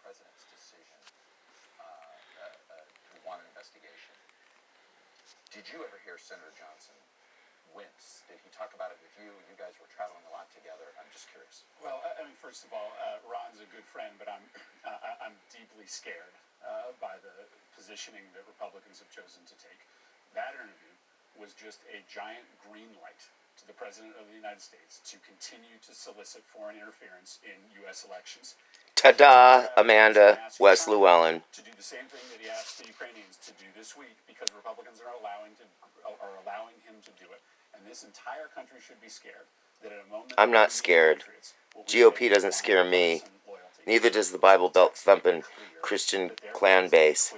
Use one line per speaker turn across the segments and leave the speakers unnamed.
president's decision to want an investigation, did you ever hear Senator Johnson wince? Did he talk about it with you? You guys were traveling a lot together. I'm just curious.
Well, I mean, first of all, Ron's a good friend, but I'm deeply scared by the positioning that Republicans have chosen to take. That interview was just a giant green light to the President of the United States to continue to solicit foreign interference in U.S. elections.
Ta-da, Amanda, West Llewellyn.
To do the same thing that he asked the Ukrainians to do this week, because Republicans are allowing him to do it. And this entire country should be scared that at a moment...
I'm not scared. GOP doesn't scare me. Neither does the Bible Belt thumping Christian clan base.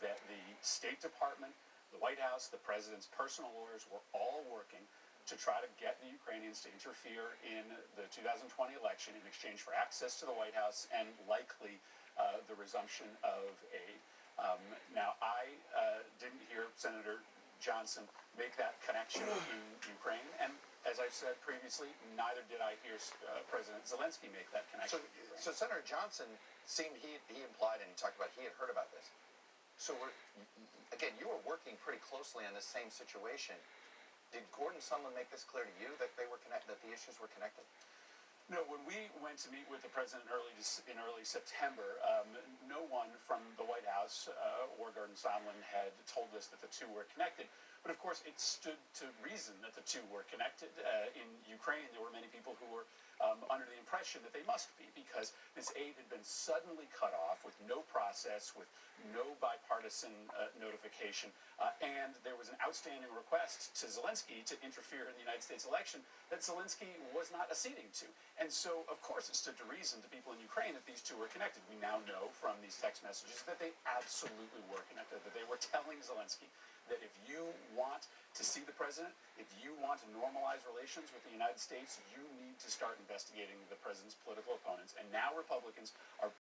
That the State Department, the White House, the President's personal lawyers were all working to try to get the Ukrainians to interfere in the 2020 election in exchange for access to the White House and likely the resumption of aid. Now, I didn't hear Senator Johnson make that connection in Ukraine, and as I've said previously, neither did I hear President Zelensky make that connection.
So Senator Johnson seemed, he implied, and he talked about, he had heard about this. So again, you were working pretty closely on this same situation. Did Gordon Sondland make this clear to you that they were that the issues were connected?
No, when we went to meet with the president in early September, no one from the White House or Gordon Sondland had told us that the two were connected. But of course, it stood to reason that the two were connected. In Ukraine, there were many people who were under the impression that they must be, because this aid had been suddenly cut off with no process, with no bipartisan notification, and there was an outstanding request to Zelensky to interfere in the United States election that Zelensky was not acceding to. And so, of course, it stood to reason to people in Ukraine that these two were connected. We now know from these text messages that they absolutely were connected, that they were telling Zelensky that if you want to see the president, if you want to normalize relations with the United States, you need to start investigating the president's political opponents. And now Republicans are